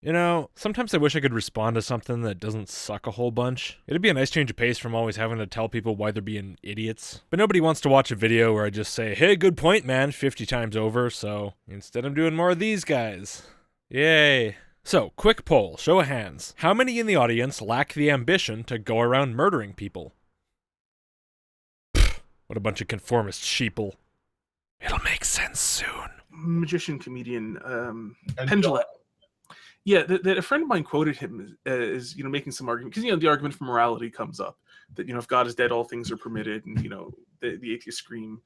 You know, sometimes I wish I could respond to something that doesn't suck a whole bunch. It'd be a nice change of pace from always having to tell people why they're being idiots. But nobody wants to watch a video where I just say, hey, good point, man, 50 times over, so instead I'm doing more of these guys. Yay. So, quick poll, show of hands. How many in the audience lack the ambition to go around murdering people? Pfft, what a bunch of conformist sheeple. It'll make sense soon. Magician, comedian, Pendulette. Yeah, that a friend of mine quoted him as making some argument, because the argument for morality comes up that if God is dead, all things are permitted, and the atheists scream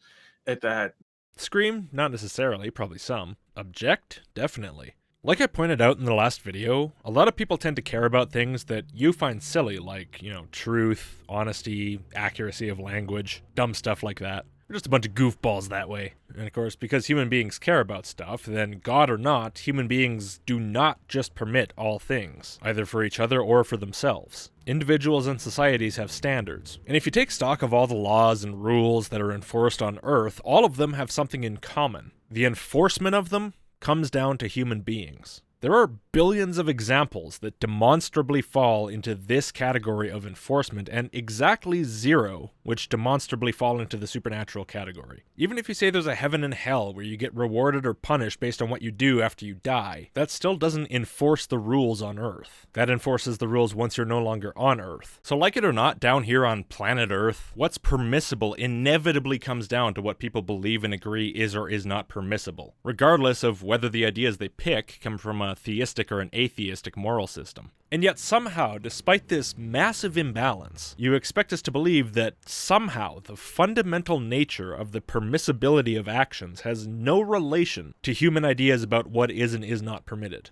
at that. Scream? Not necessarily, probably some. Object? Definitely. Like I pointed out in the last video, a lot of people tend to care about things that you find silly, like, truth, honesty, accuracy of language, dumb stuff like that. We're just a bunch of goofballs that way. And of course, because human beings care about stuff, then God or not, human beings do not just permit all things, either for each other or for themselves. Individuals and societies have standards. And if you take stock of all the laws and rules that are enforced on Earth, all of them have something in common. The enforcement of them comes down to human beings. There are billions of examples that demonstrably fall into this category of enforcement, and exactly 0 which demonstrably fall into the supernatural category. Even if you say there's a heaven and hell where you get rewarded or punished based on what you do after you die, that still doesn't enforce the rules on Earth. That enforces the rules once you're no longer on Earth. So like it or not, down here on planet Earth, what's permissible inevitably comes down to what people believe and agree is or is not permissible, regardless of whether the ideas they pick come from a theistic or an atheistic moral system. And yet somehow, despite this massive imbalance, you expect us to believe that somehow the fundamental nature of the permissibility of actions has no relation to human ideas about what is and is not permitted.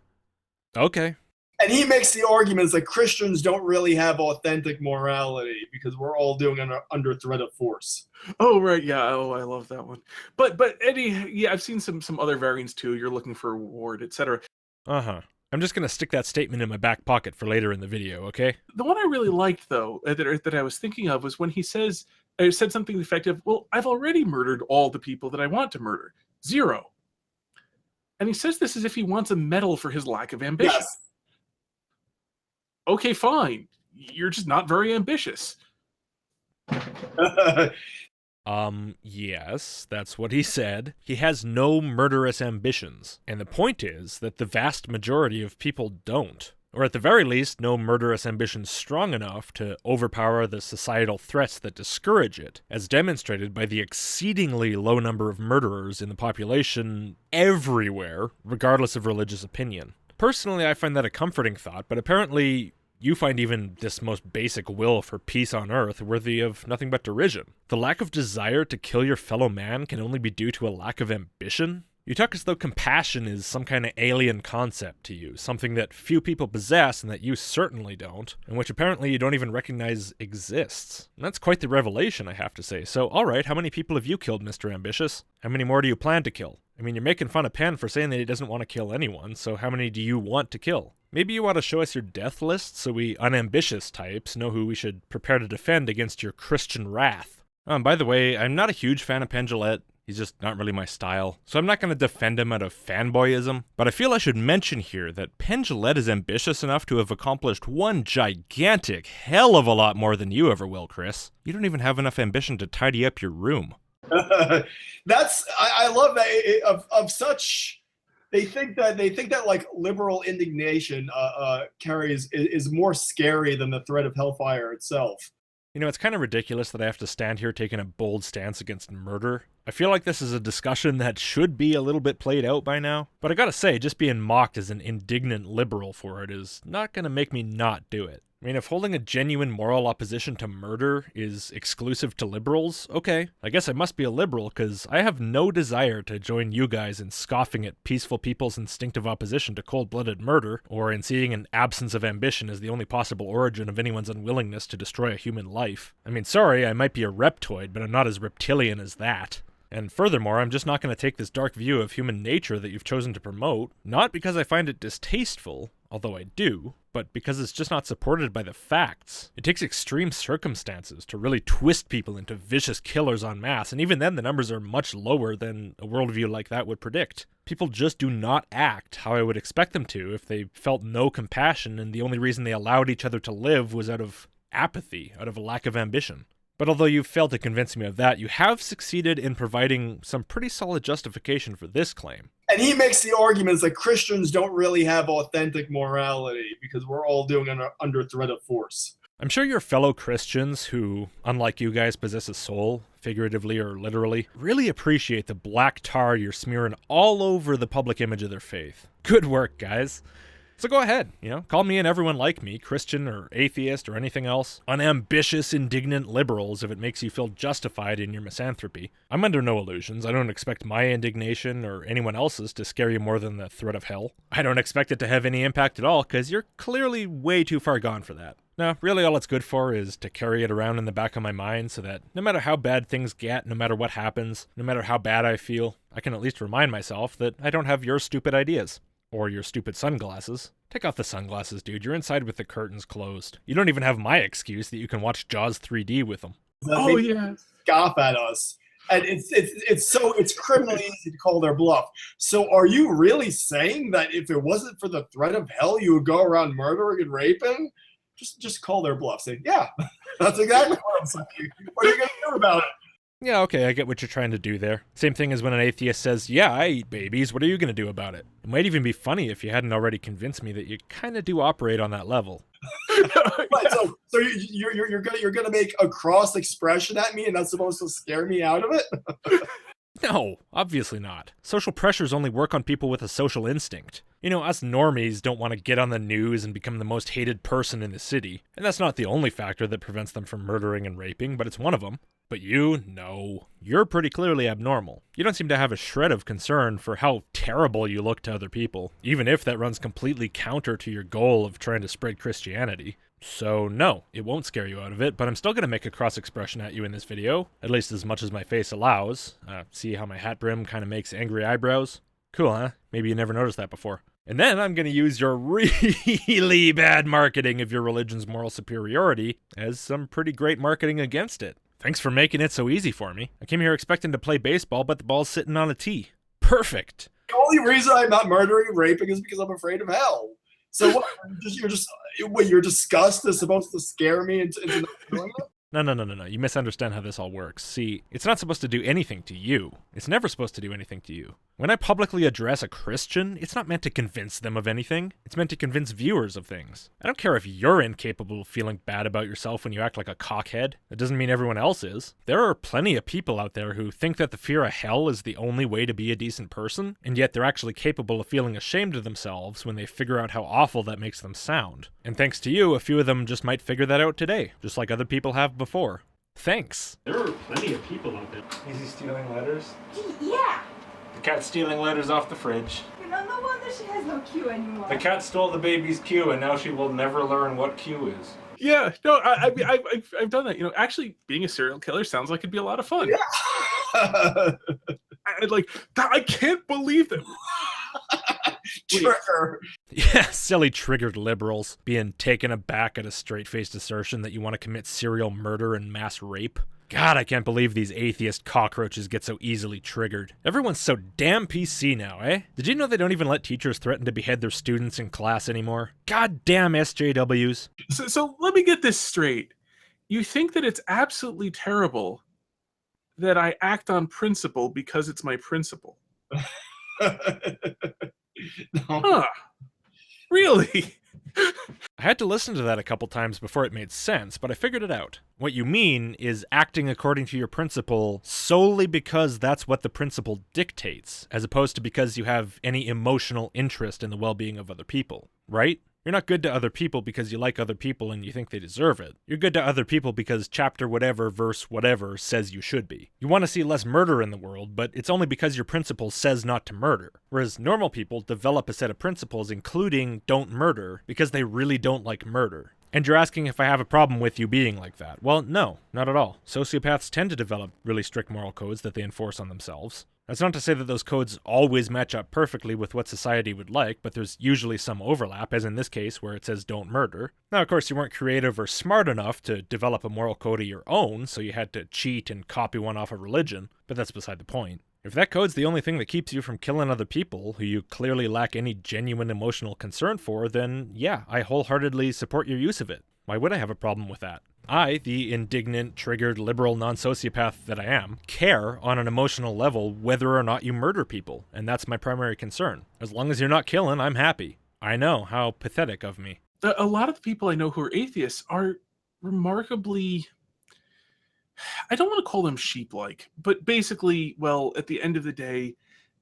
Okay. And he makes the arguments that Christians don't really have authentic morality because we're all doing it under threat of force. Oh, right, yeah. Oh, I love that one. But Eddie, yeah, I've seen some other variants too. You're looking for a reward, etc. Uh-huh. I'm just gonna stick that statement in my back pocket for later in the video, okay? The one I really liked, though, that I was thinking of was when he said something effective, well, I've already murdered all the people that I want to murder. 0. And he says this as if he wants a medal for his lack of ambition. Yes. Okay, fine. You're just not very ambitious. Yes, that's what he said. He has no murderous ambitions. And the point is that the vast majority of people don't. Or at the very least, no murderous ambitions strong enough to overpower the societal threats that discourage it, as demonstrated by the exceedingly low number of murderers in the population everywhere, regardless of religious opinion. Personally, I find that a comforting thought, but apparently you find even this most basic will for peace on Earth worthy of nothing but derision. The lack of desire to kill your fellow man can only be due to a lack of ambition? You talk as though compassion is some kind of alien concept to you, something that few people possess and that you certainly don't, and which apparently you don't even recognize exists. And that's quite the revelation, I have to say. So, alright, how many people have you killed, Mr. Ambitious? How many more do you plan to kill? I mean, you're making fun of Penn for saying that he doesn't want to kill anyone, so how many do you want to kill? Maybe you want to show us your death list so we unambitious types know who we should prepare to defend against your Christian wrath. Oh, and by the way, I'm not a huge fan of Penn. He's just not really my style, so I'm not going to defend him out of fanboyism, but I feel I should mention here that Penn is ambitious enough to have accomplished one gigantic hell of a lot more than you ever will, Chris. You don't even have enough ambition to tidy up your room. I love that of such. They think that like liberal indignation is more scary than the threat of hellfire itself. You know, it's kind of ridiculous that I have to stand here taking a bold stance against murder. I feel like this is a discussion that should be a little bit played out by now, but I gotta say, just being mocked as an indignant liberal for it is not gonna make me not do it. I mean, if holding a genuine moral opposition to murder is exclusive to liberals, okay, I guess I must be a liberal, because I have no desire to join you guys in scoffing at peaceful people's instinctive opposition to cold-blooded murder, or in seeing an absence of ambition as the only possible origin of anyone's unwillingness to destroy a human life. I mean, sorry, I might be a reptoid, but I'm not as reptilian as that. And furthermore, I'm just not going to take this dark view of human nature that you've chosen to promote, not because I find it distasteful, although I do, but because it's just not supported by the facts. It takes extreme circumstances to really twist people into vicious killers en masse, and even then the numbers are much lower than a worldview like that would predict. People just do not act how I would expect them to if they felt no compassion and the only reason they allowed each other to live was out of apathy, out of a lack of ambition. But although you've failed to convince me of that, you have succeeded in providing some pretty solid justification for this claim. And he makes the arguments that Christians don't really have authentic morality because we're all doing it under threat of force. I'm sure your fellow Christians who, unlike you guys, possess a soul, figuratively or literally, really appreciate the black tar you're smearing all over the public image of their faith. Good work, guys. So go ahead, call me and everyone like me, Christian or atheist or anything else, unambitious, indignant liberals if it makes you feel justified in your misanthropy. I'm under no illusions. I don't expect my indignation or anyone else's to scare you more than the threat of hell. I don't expect it to have any impact at all, because you're clearly way too far gone for that. No, really all it's good for is to carry it around in the back of my mind so that no matter how bad things get, no matter what happens, no matter how bad I feel, I can at least remind myself that I don't have your stupid ideas. Or your stupid sunglasses. Take off the sunglasses, dude. You're inside with the curtains closed. You don't even have my excuse that you can watch Jaws 3D with them. Oh, yeah. Scoff at us. And it's criminally easy to call their bluff. So are you really saying that if it wasn't for the threat of hell, you would go around murdering and raping? Just call their bluff. Say, yeah, that's exactly what I'm saying. What are you going to do about it? Yeah, okay, I get what you're trying to do there. Same thing as when an atheist says, yeah, I eat babies, what are you going to do about it? It might even be funny if you hadn't already convinced me that you kind of do operate on that level. Right, so you're gonna make a cross expression at me and that's supposed to scare me out of it? No, obviously not. Social pressures only work on people with a social instinct. Us normies don't want to get on the news and become the most hated person in the city. And that's not the only factor that prevents them from murdering and raping, but it's one of them. But you, no. You're pretty clearly abnormal. You don't seem to have a shred of concern for how terrible you look to other people, even if that runs completely counter to your goal of trying to spread Christianity. So no, it won't scare you out of it, but I'm still going to make a cross expression at you in this video, at least as much as my face allows. See how my hat brim kind of makes angry eyebrows? Cool, huh? Maybe you never noticed that before. And then I'm going to use your really bad marketing of your religion's moral superiority as some pretty great marketing against it. Thanks for making it so easy for me. I came here expecting to play baseball, but the ball's sitting on a tee. Perfect. The only reason I'm not murdering and raping is because I'm afraid of hell. So what? Your disgust is supposed to scare me into not doing it? No. You misunderstand how this all works. See, it's not supposed to do anything to you. It's never supposed to do anything to you. When I publicly address a Christian, it's not meant to convince them of anything. It's meant to convince viewers of things. I don't care if you're incapable of feeling bad about yourself when you act like a cockhead. That doesn't mean everyone else is. There are plenty of people out there who think that the fear of hell is the only way to be a decent person, and yet they're actually capable of feeling ashamed of themselves when they figure out how awful that makes them sound. And thanks to you, a few of them just might figure that out today, just like other people have before. Thanks. There are plenty of people out there. Is he stealing letters? Yeah. The cat's stealing letters off the fridge. No wonder she has no Q anymore. The cat stole the baby's Q, and now she will never learn what Q is. Yeah, no, I've done that. Actually, being a serial killer sounds like it'd be a lot of fun. Yeah. I can't believe that. Trigger. Yeah, silly triggered liberals being taken aback at a straight-faced assertion that you want to commit serial murder and mass rape. God, I can't believe these atheist cockroaches get so easily triggered. Everyone's so damn PC now, eh? Did you know they don't even let teachers threaten to behead their students in class anymore? God damn SJWs. So let me get this straight. You think that it's absolutely terrible that I act on principle because it's my principle? No. Huh. Really? I had to listen to that a couple times before it made sense, but I figured it out. What you mean is acting according to your principle solely because that's what the principle dictates, as opposed to because you have any emotional interest in the well-being of other people, right? You're not good to other people because you like other people and you think they deserve it. You're good to other people because chapter whatever, verse whatever says you should be. You want to see less murder in the world, but it's only because your principle says not to murder. Whereas normal people develop a set of principles including don't murder because they really don't like murder. And you're asking if I have a problem with you being like that. Well, no, not at all. Sociopaths tend to develop really strict moral codes that they enforce on themselves. That's not to say that those codes always match up perfectly with what society would like, but there's usually some overlap, as in this case where it says don't murder. Now, of course, you weren't creative or smart enough to develop a moral code of your own, so you had to cheat and copy one off of religion, but that's beside the point. If that code's the only thing that keeps you from killing other people who you clearly lack any genuine emotional concern for, then yeah, I wholeheartedly support your use of it. Why would I have a problem with that? I, the indignant, triggered, liberal non-sociopath that I am, care on an emotional level whether or not you murder people, and that's my primary concern. As long as you're not killing, I'm happy. I know, how pathetic of me. A lot of the people I know who are atheists are remarkably, I don't want to call them sheep-like, but basically, well, at the end of the day,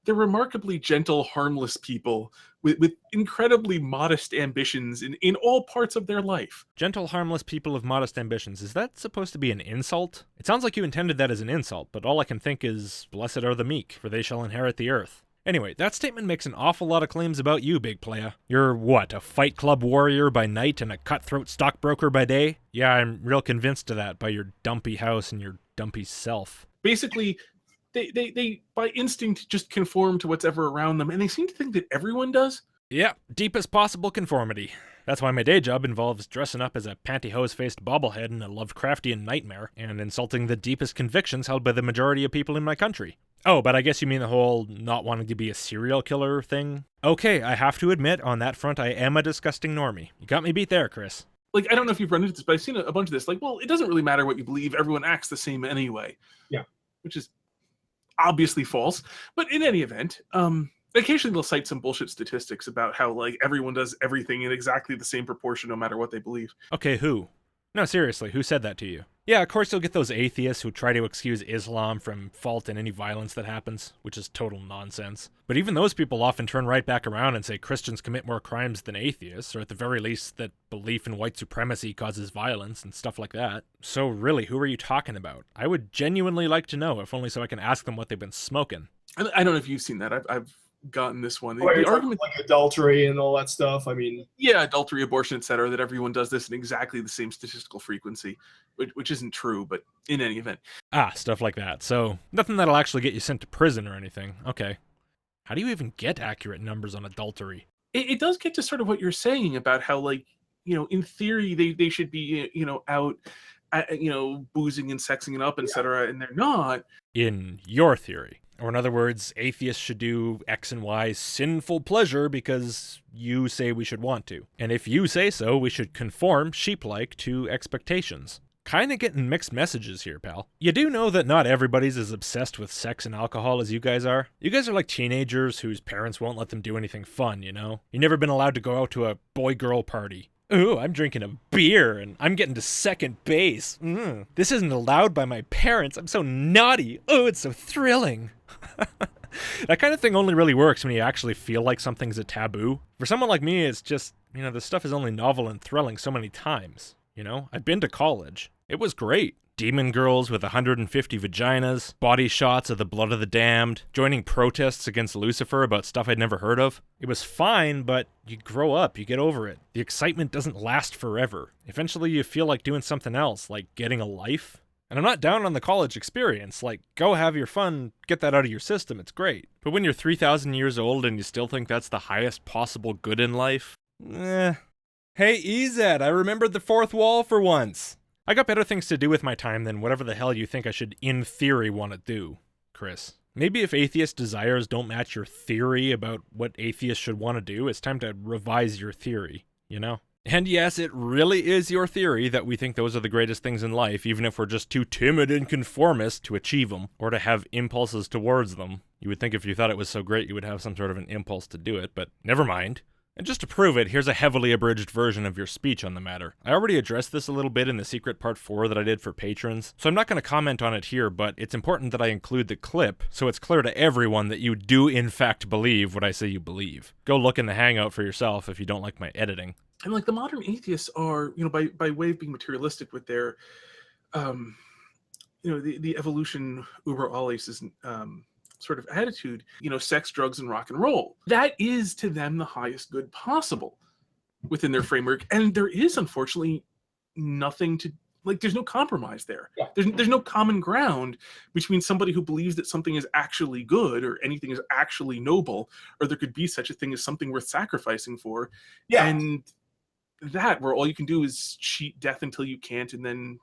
they're remarkably gentle, harmless people with incredibly modest ambitions in all parts of their life. Gentle, harmless people of modest ambitions. Is that supposed to be an insult? It sounds like you intended that as an insult, but all I can think is, blessed are the meek, for they shall inherit the earth. Anyway, that statement makes an awful lot of claims about you, big playa. You're what, a Fight Club warrior by night and a cutthroat stockbroker by day? Yeah, I'm real convinced of that by your dumpy house and your dumpy self. Basically, they by instinct just conform to what's ever around them, and they seem to think that everyone does. Yeah, deepest possible conformity. That's why my day job involves dressing up as a pantyhose-faced bobblehead in a Lovecraftian nightmare, and insulting the deepest convictions held by the majority of people in my country. Oh, but I guess you mean the whole not wanting to be a serial killer thing? Okay, I have to admit, on that front I am a disgusting normie. You got me beat there, Chris. Like, I don't know if you've run into this, but I've seen a bunch of this. Like, well, it doesn't really matter what you believe. Everyone acts the same anyway. Yeah. Which is obviously false. But in any event, occasionally they'll cite some bullshit statistics about how, like, everyone does everything in exactly the same proportion no matter what they believe. Okay, who? No, seriously, who said that to you? Yeah, of course you'll get those atheists who try to excuse Islam from fault in any violence that happens, which is total nonsense. But even those people often turn right back around and say Christians commit more crimes than atheists, or at the very least that belief in white supremacy causes violence and stuff like that. So really, who are you talking about? I would genuinely like to know, if only so I can ask them what they've been smoking. I don't know if you've seen that. I've gotten this one. The the argument, like adultery and all that stuff. I mean, yeah, adultery, abortion, etc., that everyone does this in exactly the same statistical frequency, which isn't true, but in any event. Ah, stuff like that. So nothing that'll actually get you sent to prison or anything. Okay. How do you even get accurate numbers on adultery? It does get to sort of what you're saying about how, like, you know, in theory they should be, you know, out, you know, boozing and sexing it up, etc., and they're not. In your theory. Or in other words, atheists should do X and Y sinful pleasure because you say we should want to. And if you say so, we should conform, sheep-like, to expectations. Kinda getting mixed messages here, pal. You do know that not everybody's as obsessed with sex and alcohol as you guys are? You guys are like teenagers whose parents won't let them do anything fun, you know? You've never been allowed to go out to a boy-girl party. Ooh, I'm drinking a beer and I'm getting to second base. This isn't allowed by my parents. I'm so naughty. Oh, it's so thrilling. That kind of thing only really works when you actually feel like something's a taboo. For someone like me, it's just, you know, this stuff is only novel and thrilling so many times. You know, I've been to college. It was great. Demon girls with 150 vaginas, body shots of the blood of the damned, joining protests against Lucifer about stuff I'd never heard of. It was fine, but you grow up, you get over it. The excitement doesn't last forever. Eventually you feel like doing something else, like getting a life. And I'm not down on the college experience, like, go have your fun, get that out of your system, it's great. But when you're 3,000 years old and you still think that's the highest possible good in life, Hey, EZ, I remembered the fourth wall for once. I got better things to do with my time than whatever the hell you think I should, in theory, want to do, Chris. Maybe if atheist desires don't match your theory about what atheists should want to do, it's time to revise your theory, you know? And yes, it really is your theory that we think those are the greatest things in life, even if we're just too timid and conformist to achieve them, or to have impulses towards them. You would think if you thought it was so great, you would have some sort of an impulse to do it, but never mind. And just to prove it, here's a heavily abridged version of your speech on the matter. I already addressed this a little bit in the secret part 4 that I did for patrons, so I'm not going to comment on it here, but it's important that I include the clip so it's clear to everyone that you do in fact believe what I say you believe. Go look in the Hangout for yourself if you don't like my editing. And like the modern atheists are, you know, by way of being materialistic with their, you know, the evolution uber alles is sort of attitude, you know, sex, drugs, and rock and roll. That is to them the highest good possible within their framework. And there is, unfortunately, nothing to, like, there's no compromise there. Yeah. There's no common ground between somebody who believes that something is actually good or anything is actually noble, or there could be such a thing as something worth sacrificing for. Yeah. And that, where all you can do is cheat death until you can't, and then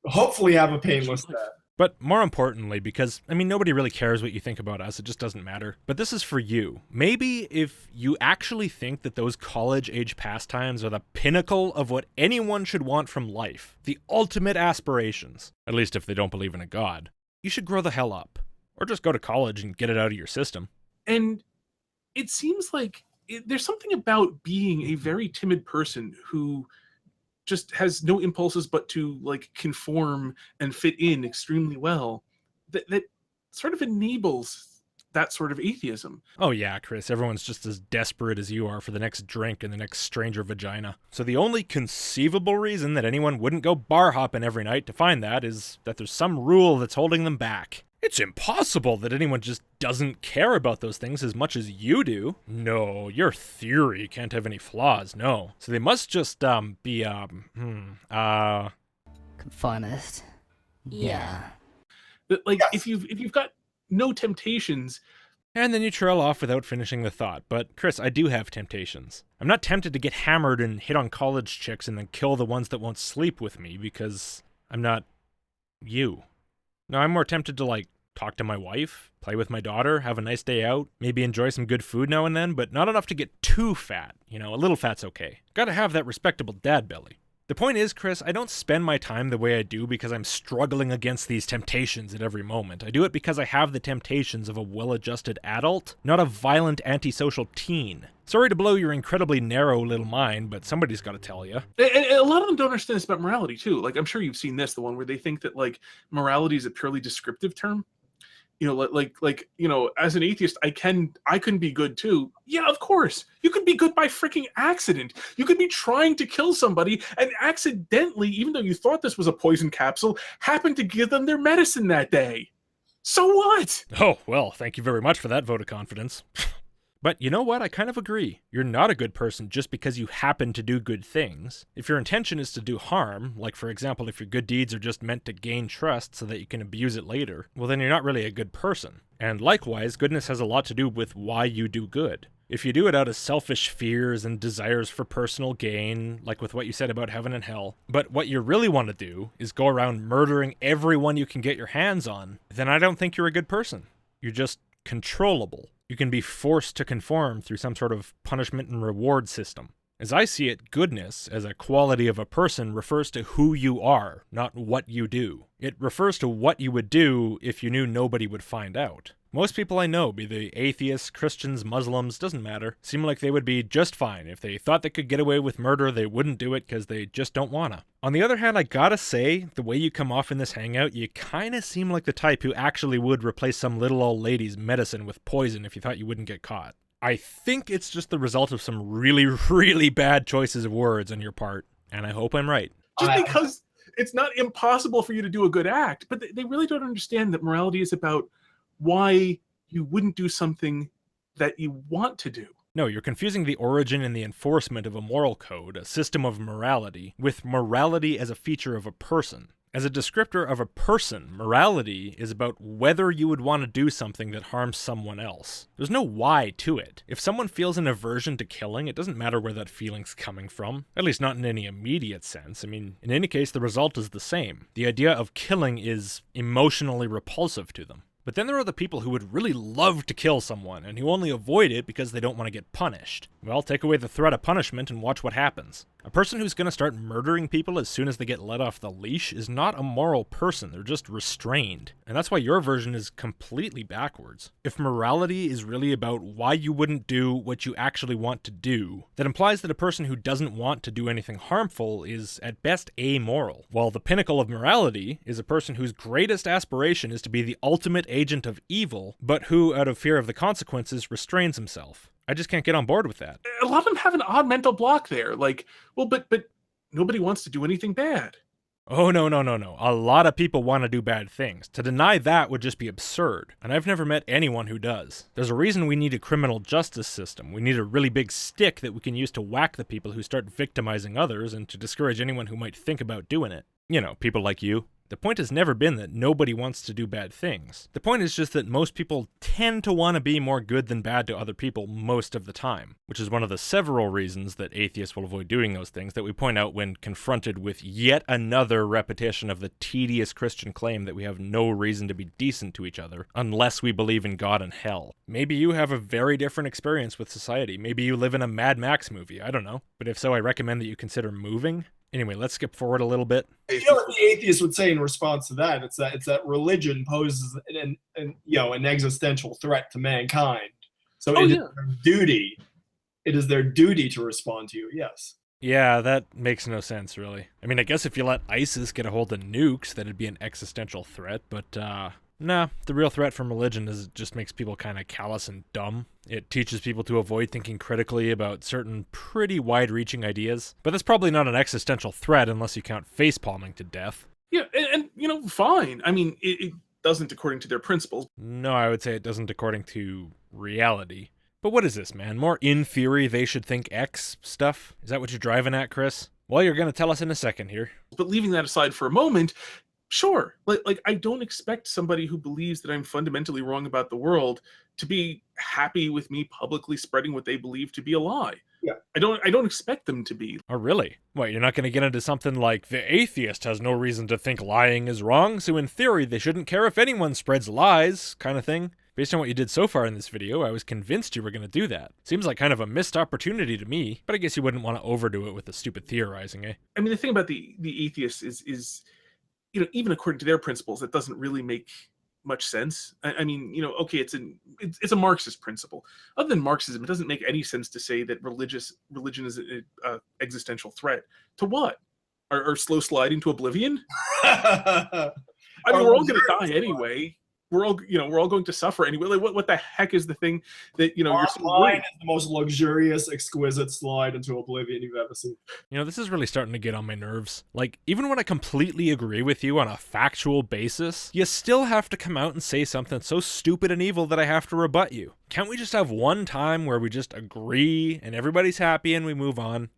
hopefully have a painless death. But more importantly, because, I mean, nobody really cares what you think about us, it just doesn't matter. But this is for you. Maybe if you actually think that those college-age pastimes are the pinnacle of what anyone should want from life, the ultimate aspirations, at least if they don't believe in a god, you should grow the hell up. Or just go to college and get it out of your system. And it seems like there's something about being a very timid person who just has no impulses but to like conform and fit in extremely well that sort of enables that sort of atheism. Oh yeah, Chris, everyone's just as desperate as you are for the next drink and the next stranger vagina. So the only conceivable reason that anyone wouldn't go bar hopping every night to find that is that there's some rule that's holding them back. It's impossible that anyone just doesn't care about those things as much as you do. No, your theory can't have any flaws, no. So they must just, be, Conformist. Yeah. That, like, if you've got no temptations. And then you trail off without finishing the thought. But, Chris, I do have temptations. I'm not tempted to get hammered and hit on college chicks and then kill the ones that won't sleep with me because I'm not you. No, I'm more tempted to, like, talk to my wife, play with my daughter, have a nice day out, maybe enjoy some good food now and then, but not enough to get too fat. You know, a little fat's okay. Gotta have that respectable dad belly. The point is, Chris, I don't spend my time the way I do because I'm struggling against these temptations at every moment. I do it because I have the temptations of a well-adjusted adult, not a violent antisocial teen. Sorry to blow your incredibly narrow little mind, but somebody's got to tell you. And a lot of them don't understand this about morality too. Like, I'm sure you've seen this, the one where they think that like morality is a purely descriptive term. You know, like you know, as an atheist, I can be good too. Yeah, of course. You could be good by freaking accident. You could be trying to kill somebody and accidentally, even though you thought this was a poison capsule, happen to give them their medicine that day. So what? Oh, well, thank you very much for that vote of confidence. But you know what? I kind of agree. You're not a good person just because you happen to do good things. If your intention is to do harm, like for example, if your good deeds are just meant to gain trust so that you can abuse it later, well then you're not really a good person. And likewise, goodness has a lot to do with why you do good. If you do it out of selfish fears and desires for personal gain, like with what you said about heaven and hell, but what you really want to do is go around murdering everyone you can get your hands on, then I don't think you're a good person. You're just controllable. You can be forced to conform through some sort of punishment and reward system. As I see it, goodness, as a quality of a person, refers to who you are, not what you do. It refers to what you would do if you knew nobody would find out. Most people I know, be they atheists, Christians, Muslims, doesn't matter, seem like they would be just fine. If they thought they could get away with murder, they wouldn't do it because they just don't wanna. On the other hand, I gotta say, the way you come off in this hangout, you kinda seem like the type who actually would replace some little old lady's medicine with poison if you thought you wouldn't get caught. I think it's just the result of some really, really bad choices of words on your part, and I hope I'm right. Just because it's not impossible for you to do a good act, but they really don't understand that morality is about why you wouldn't do something that you want to do. No, you're confusing the origin and the enforcement of a moral code, a system of morality, with morality as a feature of a person. As a descriptor of a person, morality is about whether you would want to do something that harms someone else. There's no why to it. If someone feels an aversion to killing, it doesn't matter where that feeling's coming from. At least not in any immediate sense. I mean, in any case, the result is the same. The idea of killing is emotionally repulsive to them. But then there are the people who would really love to kill someone, and who only avoid it because they don't want to get punished. Well, take away the threat of punishment and watch what happens. A person who's going to start murdering people as soon as they get let off the leash is not a moral person, they're just restrained. And that's why your version is completely backwards. If morality is really about why you wouldn't do what you actually want to do, that implies that a person who doesn't want to do anything harmful is at best amoral, while the pinnacle of morality is a person whose greatest aspiration is to be the ultimate agent of evil, but who, out of fear of the consequences, restrains himself. I just can't get on board with that. A lot of them have an odd mental block there. Like, well, but nobody wants to do anything bad. Oh, no. A lot of people want to do bad things. To deny that would just be absurd. And I've never met anyone who does. There's a reason we need a criminal justice system. We need a really big stick that we can use to whack the people who start victimizing others and to discourage anyone who might think about doing it. You know, people like you. The point has never been that nobody wants to do bad things. The point is just that most people tend to want to be more good than bad to other people most of the time, which is one of the several reasons that atheists will avoid doing those things that we point out when confronted with yet another repetition of the tedious Christian claim that we have no reason to be decent to each other unless we believe in God and hell. Maybe you have a very different experience with society. Maybe you live in a Mad Max movie. I don't know. But if so, I recommend that you consider moving. Anyway, let's skip forward a little bit. You know what the atheist would say in response to that? It's that religion poses an existential threat to mankind. So it is their duty to respond to you. Yes. Yeah, that makes no sense, really. I mean, I guess if you let ISIS get a hold of nukes, that'd be an existential threat, but nah, the real threat from religion is it just makes people kind of callous and dumb. It teaches people to avoid thinking critically about certain pretty wide-reaching ideas. But that's probably not an existential threat unless you count facepalming to death. Yeah, and fine. I mean, it doesn't according to their principles. No, I would say it doesn't according to reality. But what is this, man? More in theory they should think X stuff? Is that what you're driving at, Chris? Well, you're going to tell us in a second here. But leaving that aside for a moment, sure, like I don't expect somebody who believes that I'm fundamentally wrong about the world to be happy with me publicly spreading what they believe to be a lie. Yeah. I don't expect them to be. Oh, really? What, you're not going to get into something like the atheist has no reason to think lying is wrong, so in theory they shouldn't care if anyone spreads lies, kind of thing? Based on what you did so far in this video, I was convinced you were going to do that. Seems like kind of a missed opportunity to me, but I guess you wouldn't want to overdo it with the stupid theorizing, eh? I mean, the thing about the atheists is even according to their principles, that doesn't really make much sense. I mean, okay, it's a Marxist principle. Other than Marxism, it doesn't make any sense to say that religion is an existential threat. To what? Our slow slide into oblivion? I mean, we're all going to die anyway. We're all going to suffer anyway. Like, what the heck is the thing that Our slide is the most luxurious, exquisite slide into oblivion you've ever seen. This is really starting to get on my nerves. Like, even when I completely agree with you on a factual basis, you still have to come out and say something so stupid and evil that I have to rebut you. Can't we just have one time where we just agree and everybody's happy and we move on?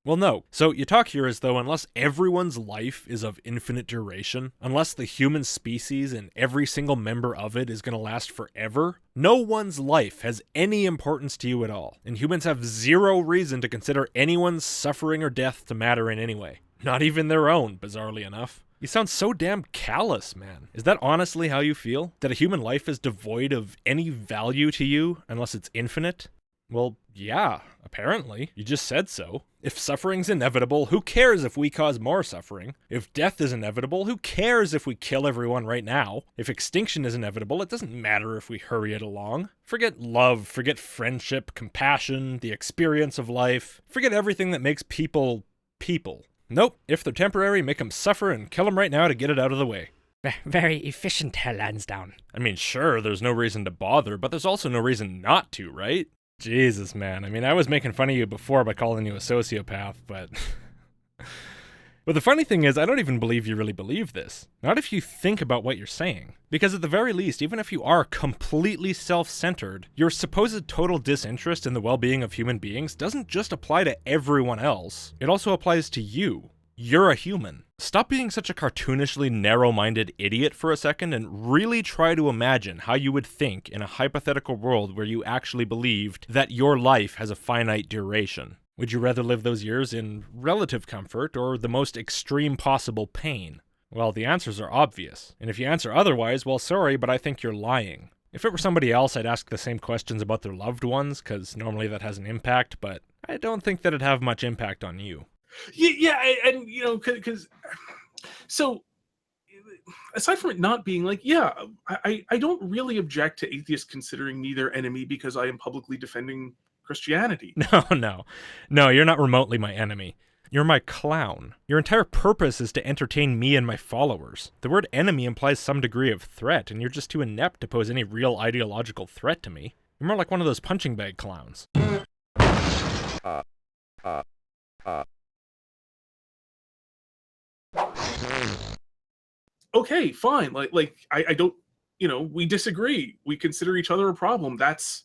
Well, no. So you talk here as though unless everyone's life is of infinite duration, unless the human species and every single member of it is going to last forever, no one's life has any importance to you at all, and humans have zero reason to consider anyone's suffering or death to matter in any way. Not even their own, bizarrely enough. You sound so damn callous, man. Is that honestly how you feel? That a human life is devoid of any value to you unless it's infinite? Well, yeah, apparently. You just said so. If suffering's inevitable, who cares if we cause more suffering? If death is inevitable, who cares if we kill everyone right now? If extinction is inevitable, it doesn't matter if we hurry it along. Forget love, forget friendship, compassion, the experience of life. Forget everything that makes people people. Nope, if they're temporary, make them suffer and kill them right now to get it out of the way. Very efficient, Herr Lansdowne. I mean, sure, there's no reason to bother, but there's also no reason not to, right? Jesus, man. I mean, I was making fun of you before by calling you a sociopath, but... But the funny thing is, I don't even believe you really believe this. Not if you think about what you're saying. Because at the very least, even if you are completely self-centered, your supposed total disinterest in the well-being of human beings doesn't just apply to everyone else. It also applies to you. You're a human. Stop being such a cartoonishly narrow-minded idiot for a second and really try to imagine how you would think in a hypothetical world where you actually believed that your life has a finite duration. Would you rather live those years in relative comfort or the most extreme possible pain? Well, the answers are obvious. And if you answer otherwise, well, sorry, but I think you're lying. If it were somebody else, I'd ask the same questions about their loved ones, because normally that has an impact, but I don't think that'd have much impact on you. Yeah, and because so aside from it not being like, yeah, I don't really object to atheists considering me their enemy because I am publicly defending Christianity. No, you're not remotely my enemy. You're my clown. Your entire purpose is to entertain me and my followers. The word enemy implies some degree of threat, and you're just too inept to pose any real ideological threat to me. You're more like one of those punching bag clowns. Okay, fine. Like I don't, we disagree. We consider each other a problem. That's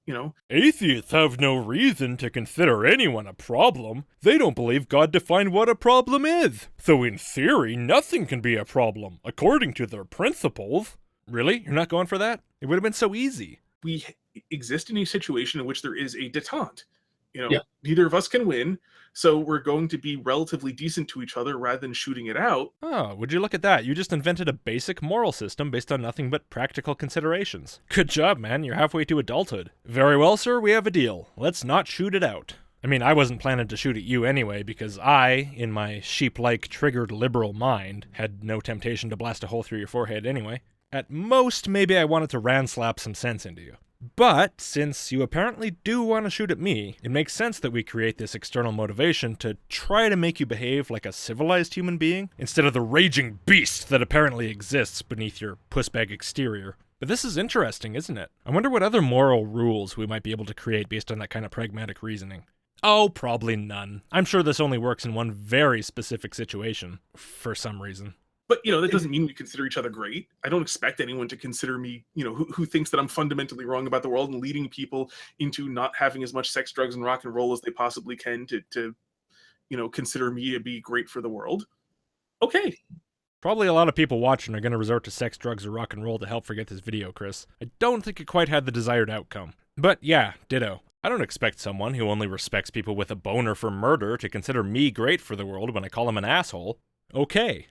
You know, Atheists have no reason to consider anyone a problem. They don't believe God defined what a problem is. So in theory, nothing can be a problem, according to their principles. Really? You're not going for that? It would have been so easy. we exist in a situation in which there is a detente. You know, Yeah. neither of us can win, so we're going to be relatively decent to each other rather than shooting it out. Oh, would you look at that? You just invented a basic moral system based on nothing but practical considerations. Good job, man. You're halfway to adulthood. Very well, sir. We have a deal. Let's not shoot it out. I mean, I wasn't planning to shoot at you anyway, because I, in my sheep-like triggered liberal mind, had no temptation to blast a hole through your forehead anyway. At most, maybe I wanted to ran-slap some sense into you. But, since you apparently do want to shoot at me, it makes sense that we create this external motivation to try to make you behave like a civilized human being, instead of the raging beast that apparently exists beneath your pussbag exterior. But this is interesting, isn't it? I wonder what other moral rules we might be able to create based on that kind of pragmatic reasoning. Oh, probably none. I'm sure this only works in one very specific situation, for some reason. But, you know, that doesn't mean we consider each other great. I don't expect anyone to consider me, you know, who thinks that I'm fundamentally wrong about the world and leading people into not having as much sex, drugs, and rock and roll as they possibly can to you know, consider me to be great for the world. Okay. Probably a lot of people watching are going to resort to sex, drugs, or rock and roll to help forget this video, Chris. I don't think it quite had the desired outcome. But yeah, ditto. I don't expect someone who only respects people with a boner for murder to consider me great for the world when I call him an asshole. Okay.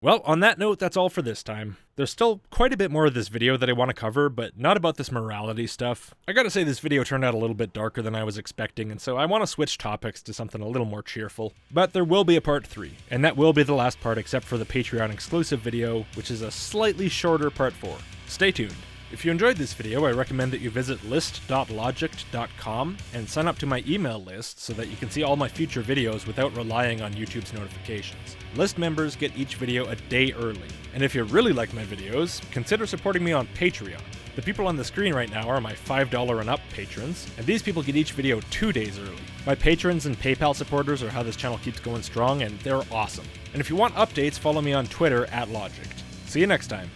Well, on that note, that's all for this time. There's still quite a bit more of this video that I want to cover, but not about this morality stuff. I gotta say this video turned out a little bit darker than I was expecting, and so I want to switch topics to something a little more cheerful. But there will be a part 3, and that will be the last part except for the Patreon exclusive video, which is a slightly shorter part 4. Stay tuned. If you enjoyed this video, I recommend that you visit list.logicked.com and sign up to my email list so that you can see all my future videos without relying on YouTube's notifications. List members get each video a day early. And if you really like my videos, consider supporting me on Patreon. The people on the screen right now are my $5 and up patrons, and these people get each video 2 days early. My patrons and PayPal supporters are how this channel keeps going strong, and they're awesome. And if you want updates, follow me on Twitter @Logicked. See you next time.